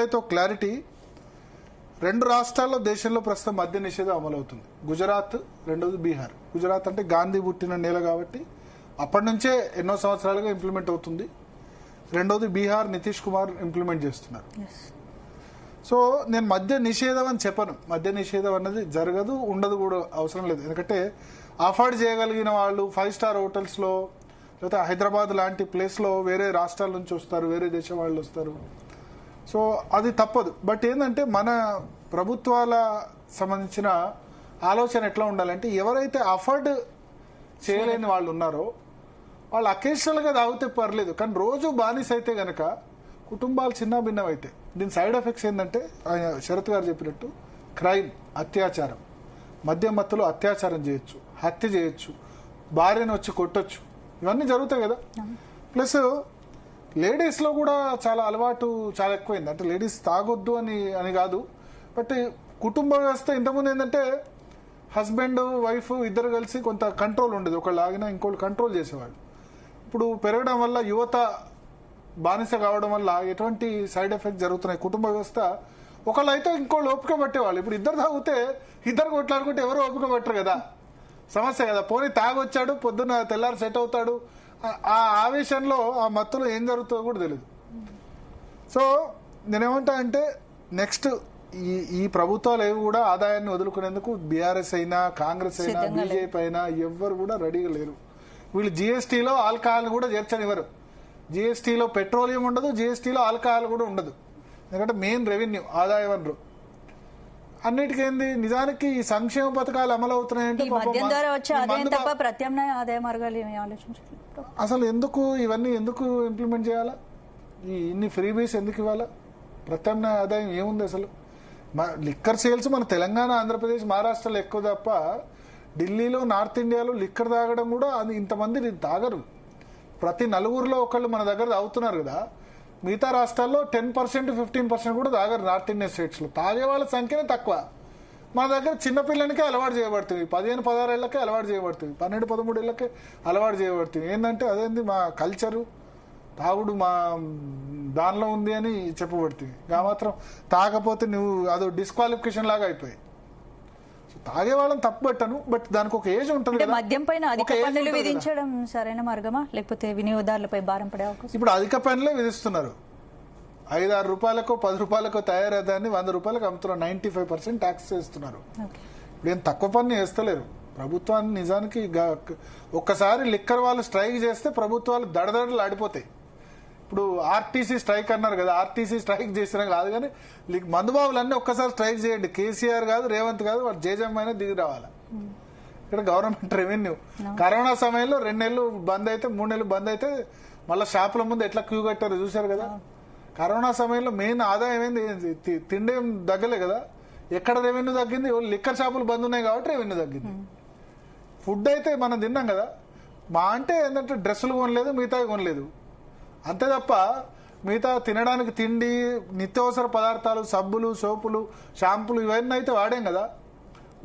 అయితే క్లారిటీ, 2 రాష్ట్రాల్లో దేశంలో ప్రస్తుతం మద్య నిషేధం అమలవుతుంది. గుజరాత్, రెండోది బీహార్. గుజరాత్ అంటే గాంధీ పుట్టిన నేల కాబట్టి అప్పటి నుంచే ఎన్నో సంవత్సరాలుగా ఇంప్లిమెంట్ అవుతుంది. రెండోది బీహార్, నితీష్ కుమార్ ఇంప్లిమెంట్ చేస్తున్నారు. సో నేను మద్య నిషేధం అని చెప్పను. మద్య నిషేధం అన్నది జరగదు, ఉండదు కూడా, అవసరం లేదు. ఎందుకంటే అఫోర్డ్ చేయగలిగిన వాళ్ళు 5 స్టార్ హోటల్స్లో లేకపోతే హైదరాబాద్ లాంటి ప్లేస్లో వేరే రాష్ట్రాల నుంచి వస్తారు, వేరే దేశం వాళ్ళు వస్తారు. సో అది తప్పదు. బట్ ఏంటంటే మన ప్రభుత్వాల సంబంధించిన ఆలోచన ఎట్లా ఉండాలంటే, ఎవరైతే అఫోర్డ్ చేయలేని వాళ్ళు ఉన్నారో వాళ్ళు అకేషనల్గా తాగితే పర్లేదు, కానీ రోజు బానిస అయితే గనక కుటుంబాలు చిన్న భిన్నం అయితే దీని సైడ్ ఎఫెక్ట్స్ ఏంటంటే, ఆయన శరత్ గారు చెప్పినట్టు క్రైమ్, అత్యాచారం, మద్యం మత్తులో అత్యాచారం చేయొచ్చు, హత్య చేయొచ్చు, భార్యను వచ్చి కొట్టొచ్చు, ఇవన్నీ జరుగుతాయి కదా. ప్లస్ లేడీస్లో కూడా చాలా అలవాటు చాలా ఎక్కువైంది. అంటే లేడీస్ తాగొద్దు అని కాదు, బట్ కుటుంబ వ్యవస్థ ఇంతకుముందు ఏంటంటే హస్బెండ్ వైఫ్ ఇద్దరు కలిసి కొంత కంట్రోల్ ఉండేది, ఒకళ్ళు ఆగినా ఇంకోళ్ళు కంట్రోల్ చేసేవాళ్ళు. ఇప్పుడు పెరగడం వల్ల యువత బానిస కావడం వల్ల ఎటువంటి సైడ్ ఎఫెక్ట్ జరుగుతున్నాయి. కుటుంబ వ్యవస్థ ఒకళ్ళు అయితే ఇంకోళ్ళు ఓపిక పట్టేవాళ్ళు. ఇప్పుడు ఇద్దరు తాగితే ఇద్దరు కొట్లాడుకుంటే ఎవరు ఓపిక పట్టరు కదా, సమస్య కదా. పోనీ తాగొచ్చాడు, పొద్దున్న తెల్లారి సెట్ అవుతాడు, ఆ ఆవేశంలో ఆ మత్తులో ఏం జరుగుతుందో కూడా తెలియదు. సో నేనేమంటా అంటే నెక్స్ట్ ఈ ప్రభుత్వాలు ఏవి కూడా ఆదాయాన్ని వదులుకునేందుకు బీఆర్ఎస్ అయినా కాంగ్రెస్ అయినా బీజేపీ అయినా ఎవ్వరు కూడా రెడీగా లేరు. వీళ్ళు జిఎస్టీలో ఆల్కహాల్ కూడా చేర్చనివ్వరు. జిఎస్టీలో పెట్రోలియం ఉండదు, జిఎస్టీలో ఆల్కహాల్ కూడా ఉండదు. ఎందుకంటే మెయిన్ రెవెన్యూ, ఆదాయ వనరు. అన్నిటికేంది నిజానికి ఈ సంక్షేమ పథకాలు అమలు అవుతున్నాయంటే అసలు ఎందుకు ఇవన్నీ ఎందుకు ఇంప్లిమెంట్ చేయాలా? ఇన్ని ఫ్రీబీస్ ఎందుకు ఇవ్వాలా? ప్రత్యామ్నాయ ఆదాయం ఏముంది అసలు? లిక్కర్ సేల్స్ మన తెలంగాణ, ఆంధ్రప్రదేశ్, మహారాష్ట్రలో ఎక్కువ తప్ప ఢిల్లీలో, నార్త్ ఇండియాలో లిక్కర్ తాగడం కూడా అది ఇంతమంది తాగరు. ప్రతి నలుగురిలో ఒకళ్ళు మన దగ్గర తాగుతున్నారు కదా. మిగతా రాష్ట్రాల్లో 10%, 15% కూడా తాగరు. నార్త్ ఇండియన్ స్టేట్స్లో తాగే వాళ్ళ సంఖ్యనే తక్కువ. మన దగ్గర చిన్నపిల్లలకే అలవాటు చేయబడుతుంది, 15, 16 ఏళ్ళకే అలవాటు చేయబడుతుంది, 12, 13 ఏళ్ళకే అలవాటు చేయబడుతుంది. ఏంటంటే అదేంది మా కల్చరు, తాగుడు మా దానిలో ఉంది అని చెప్పబడుతుంది. ఆ మాత్రం తాగపోతే నువ్వు అదో డిస్క్వాలిఫికేషన్ లాగా అయిపోయి. తాగే వాళ్ళని తప్పు పెట్టను, బట్ దానికి ఒక ఏజ్ ఉంటుంది. మద్యం పైన అధిక పన్నులు విధించడం సరైన మార్గమా, లేకపోతే వినియోగదారులపై భారం పడే అవకాశం? ఇప్పుడు అధిక పన్నులే విధిస్తున్నారు. 5-6 రూపాయలకో 10 రూపాయలకో తయారయ్యేదాన్ని 100 రూపాయలకు అమ్ముతున్నారు. 95% ట్యాక్స్ వేస్తున్నారు. ఇప్పుడు ఏం తక్కువ పన్ను వేస్తలేరు ప్రభుత్వాన్ని. నిజానికి ఒక్కసారి లిక్కర్ వాళ్ళు స్ట్రైక్ చేస్తే ప్రభుత్వాలు దడదడలు ఆడిపోతాయి. ఇప్పుడు ఆర్టీసీ స్ట్రైక్ అన్నారు కదా, ఆర్టీసీ స్ట్రైక్ చేసినా కాదు, కానీ మందుబాబులన్నీ ఒక్కసారి స్ట్రైక్ చేయండి. కేసీఆర్ కాదు, రేవంత్ కాదు, వాళ్ళు జేజమ్మైనా దిగి రావాలి. ఇక్కడ గవర్నమెంట్ రెవెన్యూ కరోనా సమయంలో 2 నెలలు బంద్ అయితే, 3 నెలలు బంద్ అయితే మళ్ళీ షాపుల ముందు ఎట్లా క్యూ కట్టారో చూశారు కదా. కరోనా సమయంలో మెయిన్ ఆదాయం ఏంది? తిండి ఏం తగ్గలే కదా. ఎక్కడ రెవెన్యూ తగ్గింది? లిక్కర్ షాపులు బంద్ ఉన్నాయి కాబట్టి రెవెన్యూ తగ్గింది. ఫుడ్ అయితే మనం తిన్నాం కదా. మా అంటే ఏంటంటే డ్రెస్సులు కొనలేదు, మిగతా కొనలేదు, అంతే తప్ప మిగతా తినడానికి తిండి, నిత్యావసర పదార్థాలు, సబ్బులు, సోపులు, షాంపులు ఇవన్నీ అయితే వాడాం కదా.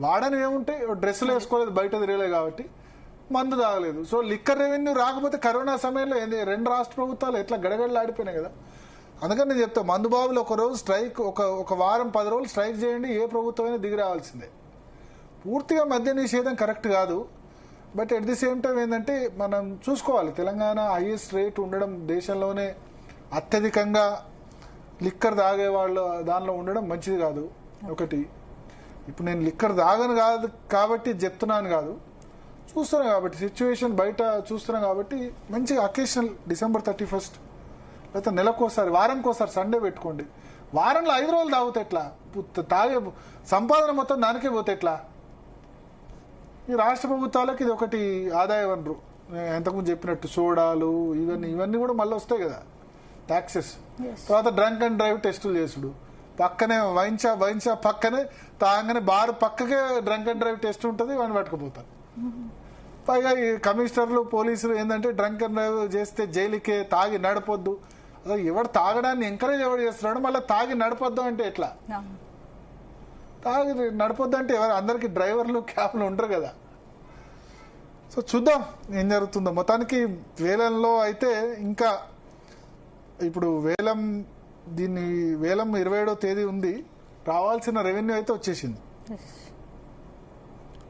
వాడని ఏముంటాయి? డ్రెస్సులు వేసుకోలేదు, బయట తిరగలేదు కాబట్టి మందు తాగలేదు. సో లిక్కర్ రెవెన్యూ రాకపోతే కరోనా సమయంలో 2 రాష్ట్ర ప్రభుత్వాలు ఎట్లా గడగడలాడిపోయినాయి కదా. అందుకని నేను చెప్తా, మందుబాబులు ఒక రోజు స్ట్రైక్, ఒక వారం 10 రోజులు స్ట్రైక్ చేయండి, ఏ ప్రభుత్వం అయినా దిగి రావాల్సిందే. పూర్తిగా మద్య నిషేధం కరెక్ట్ కాదు, but at the same time ఏంటంటే మనం చూసుకోవాలి, తెలంగాణ హైయెస్ట్ రేట్ ఉండడం, దేశంలోనే అత్యధికంగా లిక్కర్ తాగే వాళ్ళు దానిలో ఉండడం మంచిది కాదు. ఒకటి, ఇప్పుడు నేను లిక్కర్ తాగను కాదు కాబట్టి చెప్తున్నాను కాదు, చూస్తున్నాను కాబట్టి, సిచ్యువేషన్ బయట చూస్తున్నాను కాబట్టి మంచిగా అకేషనల్ December 31 లేకపోతే నెలకోసారి, వారానికోసారి సండే పెట్టుకోండి. వారంలో 5 రోజులు తాగితే ఎట్లా? తాగే సంపాదన మొత్తం దానికే పోతే ఎట్లా? ఈ రాష్ట్ర ప్రభుత్వాలకు ఇది ఒకటి ఆదాయ వనరు. ఎంతకుముందు చెప్పినట్టు సోడాలు ఇవన్నీ కూడా మళ్ళీ వస్తాయి కదా, ట్యాక్సెస్. తర్వాత డ్రంక్ అండ్ డ్రైవ్ టెస్టులు చేసుడు, పక్కనే వైన్ షాప్ పక్కనే తాగానే బార్ పక్కకే డ్రంక్ అండ్ డ్రైవ్ టెస్ట్ ఉంటుంది, వాడిని పట్టుకుపోతారు. పైగా ఈ కమిషనర్లు, పోలీసులు ఏంటంటే డ్రంక్ అండ్ డ్రైవ్ చేస్తే జైలుకే, తాగి నడపొద్దు. అసలు ఎవడు తాగడాన్ని ఎంకరేజ్ ఎవరు చేస్తున్నాడు? మళ్ళీ తాగి నడపొద్దు అంటే ఎట్లా? తాగి నడపొద్దు అంటే ఎవరు? అందరికి డ్రైవర్లు, క్యాబ్లు ఉంటారు కదా. సో చూద్దాం ఏం జరుగుతుందో. మొత్తానికి వేలంలో అయితే ఇంకా ఇప్పుడు వేలం దీన్ని వేలం 27వ తేదీ ఉంది, రావాల్సిన రెవెన్యూ అయితే వచ్చేసింది. ఎస్.